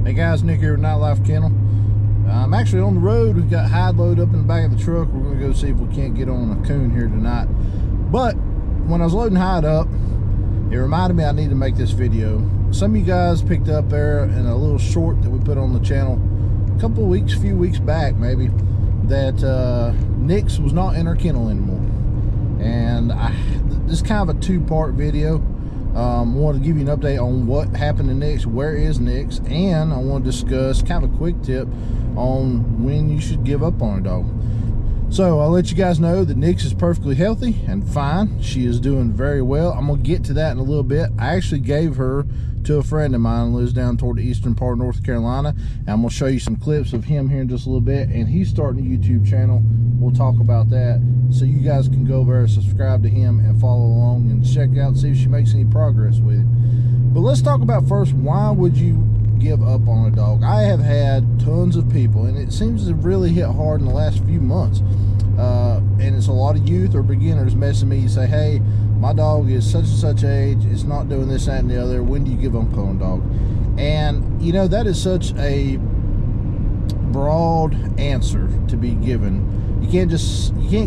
Hey guys, Nick here with Nightlife Kennel. I'm actually on the road. We've got hide load up in the back of the truck. We're going to go see if we can't get on a coon here tonight. But when I was loading hide up, it reminded me I need to make this video. Some of you guys picked up there in a little short that we put on the channel a few weeks back maybe, that Nix was not in her kennel anymore. And this is kind of a two-part video. I want to give you an update on what happened to Nix, where is Nix, and I want to discuss kind of a quick tip on when you should give up on a dog. So I'll let you guys know that Nix is perfectly healthy and fine. She is doing very well. I'm going to get to that in a little bit. I actually gave her to a friend of mine who lives down toward the eastern part of North Carolina, and I'm going to show you some clips of him here in just a little bit, and he's starting a YouTube channel. We'll talk about that, so you guys can go over and subscribe to him and follow along and check out, see if she makes any progress with it. But let's talk about first, why would you give up on a dog? I have had tons of people, and it seems to really hit hard in the last few months, and it's a lot of youth or beginners messaging me and say, hey, my dog is such and such age, it's not doing this, that, and the other, when do you give up on a dog? And you know, that is such a broad answer to be given. You can't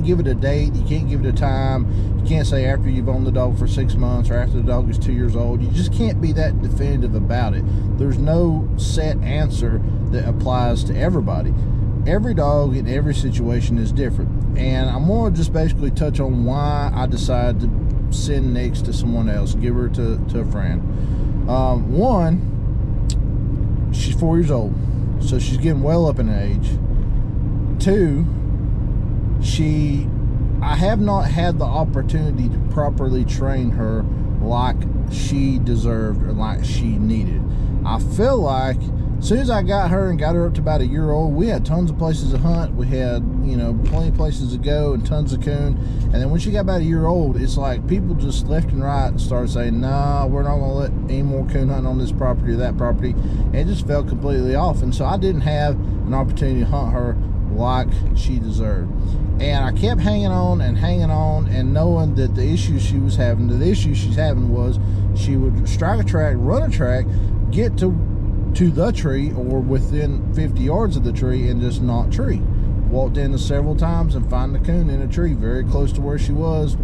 give it a date, you can't give it a time, you can't say after you've owned the dog for 6 months or after the dog is 2 years old. You just can't be that definitive about it. There's no set answer that applies to everybody. Every dog in every situation is different, and I'm going to just basically touch on why I decided to send Nix to someone else, give her to a friend. One, she's 4 years old, so she's getting well up in age. Two, I have not had the opportunity to properly train her like she deserved or like she needed. I feel like as soon as I got her and got her up to about a year old, we had tons of places to hunt. We had, you know, plenty of places to go and tons of coon. And then when she got about a year old, it's like people just left and right started saying, nah, we're not going to let any more coon hunting on this property or that property. And it just felt completely off. And so I didn't have an opportunity to hunt her like she deserved. And I kept hanging on and knowing that the issue she was having, the issue she's having was she would strike a track, run a track, get to the tree or within 50 yards of the tree and just not tree. Walked in several times and find the coon in a tree very close to where she was.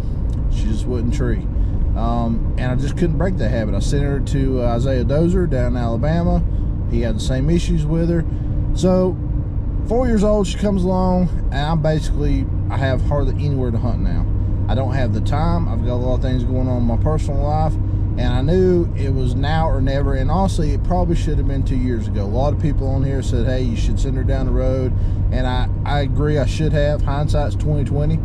She just wouldn't tree. And I just couldn't break that habit. I sent her to Isaiah Dozer down in Alabama. He had the same issues with her. So 4 years old, she comes along, and I have hardly anywhere to hunt now. I don't have the time. I've got a lot of things going on in my personal life, and I knew it was now or never. And honestly, it probably should have been 2 years ago. A lot of people on here said, hey, you should send her down the road, and I agree, I should have. Hindsight's 20/20.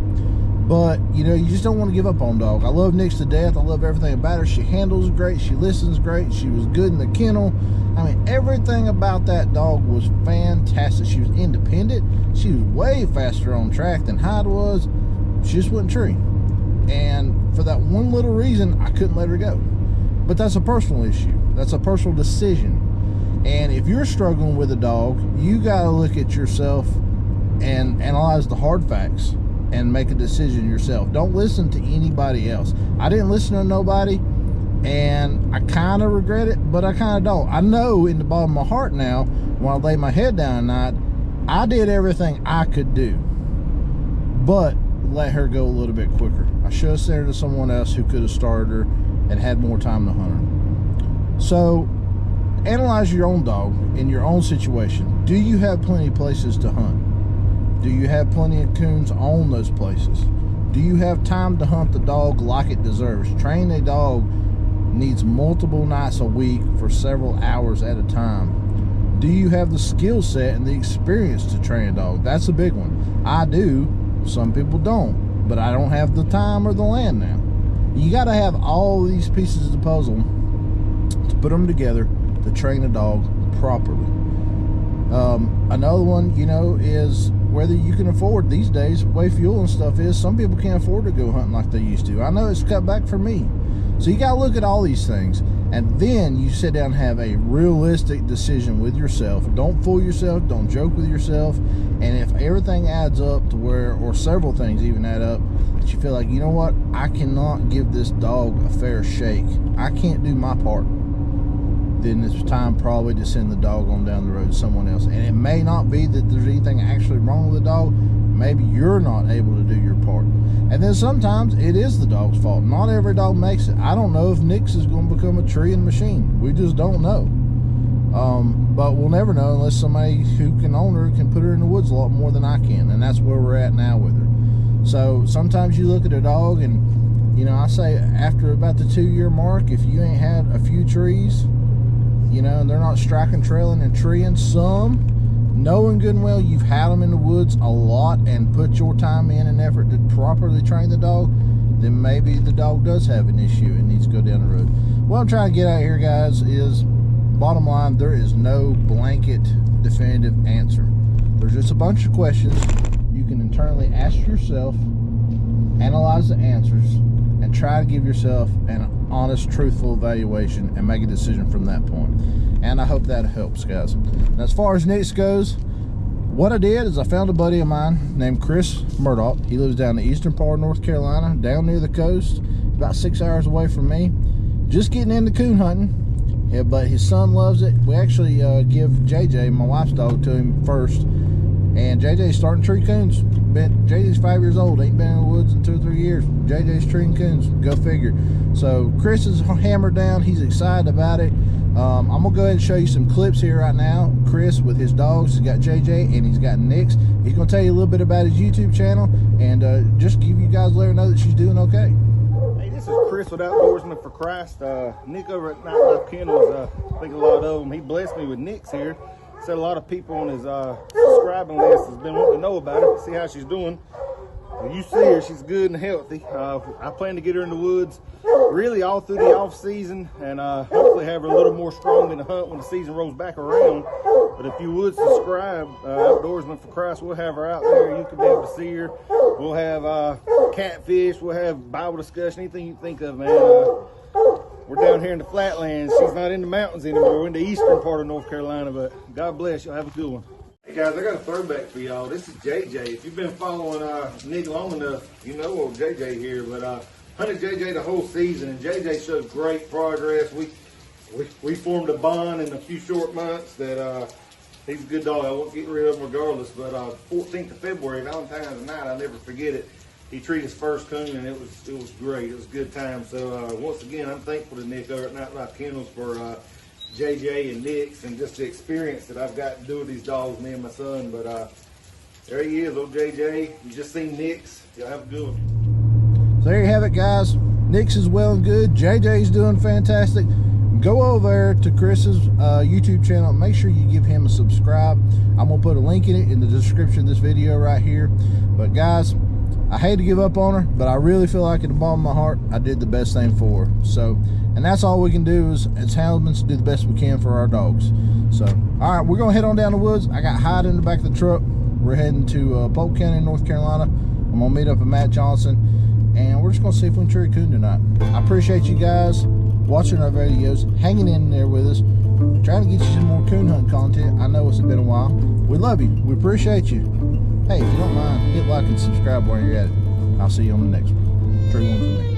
But you know, you just don't want to give up on dog. I love Nix to death. I love everything about her. She handles great, she listens great, she was good in the kennel. I mean, everything about that dog was fantastic. She was independent. She was way faster on track than Hyde was. She just wouldn't tree. And for that one little reason, I couldn't let her go. But that's a personal issue. That's a personal decision. And if you're struggling with a dog, you got to look at yourself and analyze the hard facts and make a decision yourself. Don't listen to anybody else. I didn't listen to nobody, and I kind of regret it, but I kind of don't. I know in the bottom of my heart now, when I lay my head down at night, I did everything I could do, but let her go a little bit quicker. I should have sent her to someone else who could have started her and had more time to hunt her. So analyze your own dog in your own situation. Do you have plenty of places to hunt? Do you have plenty of coons on those places? Do you have time to hunt the dog like it deserves? Training a dog needs multiple nights a week for several hours at a time. Do you have the skill set and the experience to train a dog? That's a big one. I do. Some people don't. But I don't have the time or the land now. You got to have all these pieces of the puzzle to put them together to train a dog properly. Another one, you know, is whether you can afford these days, the way fuel and stuff is, some people can't afford to go hunting like they used to. I know it's cut back for me. So you got to look at all these things, and then you sit down and have a realistic decision with yourself. Don't fool yourself. Don't joke with yourself. And if everything adds up to where, or several things even add up, that you feel like, you know what, I cannot give this dog a fair shake, I can't do my part, then it's time probably to send the dog on down the road to someone else. And it may not be that there's anything actually wrong with the dog. Maybe you're not able to do your part. And then sometimes it is the dog's fault. Not every dog makes it. I don't know if Nix is going to become a treeing machine. We just don't know. But we'll never know unless somebody who can own her can put her in the woods a lot more than I can. And that's where we're at now with her. So sometimes you look at a dog and, you know, I say after about the 2-year mark, if you ain't had a few trees, you know, and they're not striking, trailing, and treeing some, knowing good and well you've had them in the woods a lot and put your time in and effort to properly train the dog, then maybe the dog does have an issue and needs to go down the road. What I'm trying to get at here, guys, is bottom line, there is no blanket definitive answer. There's just a bunch of questions you can internally ask yourself, analyze the answers, and try to give yourself an honest, truthful evaluation and make a decision from that point. And I hope that helps, guys. And as far as Nix goes, what I did is I found a buddy of mine named Chris Murdoch. He lives down the eastern part of North Carolina, down near the coast, about 6 hours away from me. Just getting into coon hunting. Yeah, but his son loves it. We actually give JJ, my wife's dog, to him first. And JJ's starting to tree coons. JJ's 5 years old, ain't been in the woods in 2 or 3 years. JJ's treeing coons, go figure. So Chris is hammered down, he's excited about it. I'm gonna go ahead and show you some clips here right now. Chris with his dogs, he's got JJ and he's got Nix. He's gonna tell you a little bit about his YouTube channel and just give you guys, let her know that she's doing okay. Hey, this is Chris with Outdoorsman for Christ. Nick over at Nightlife Kennels, I think a lot of them, he blessed me with Nix here. Said a lot of people on his subscribing list has been wanting to know about her, see how she's doing. Well, you see her, she's good and healthy. I plan to get her in the woods really all through the off season and hopefully have her a little more strong in the hunt when the season rolls back around. But if you would subscribe, Outdoorsman for Christ, we'll have her out there. You can be able to see her. We'll have catfish, we'll have Bible discussion, anything you think of, man. We're down here in the flatlands. She's not in the mountains anymore. We're in the eastern part of North Carolina, but God bless you. Have a good one. Hey guys, I got a throwback for y'all. This is JJ. If you've been following Nick long enough, you know old JJ here, but hunted JJ the whole season, and JJ showed great progress. We formed a bond in a few short months that he's a good dog. I won't get rid of him regardless, but 14th of February, Valentine's night, I'll never forget it. He treated his first coon, and it was great. It was a good time. So once again, I'm thankful to Nick over at Nightlife Kennels for JJ and Nix and just the experience that I've got to do with these dogs, me and my son. But there he is, old JJ. You just seen Nix. Y'all have a good one. So there you have it, guys. Nix is well and good. JJ's doing fantastic. Go over there to Chris's YouTube channel. Make sure you give him a subscribe. I'm going to put a link in it in the description of this video right here. But guys, I hate to give up on her, but I really feel like at the bottom of my heart, I did the best thing for her. So, and that's all we can do is, as houndsmen, do the best we can for our dogs. So, all right, we're going to head on down the woods. I got Hyde in the back of the truck. We're heading to Polk County, North Carolina. I'm going to meet up with Matt Johnson, and we're just going to see if we can tree a coon tonight. I appreciate you guys watching our videos, hanging in there with us, trying to get you some more coon hunting content. I know it's been a while. We love you. We appreciate you. Hey, if you don't mind, hit like and subscribe while you're at it. I'll see you on the next one. Tree one for me.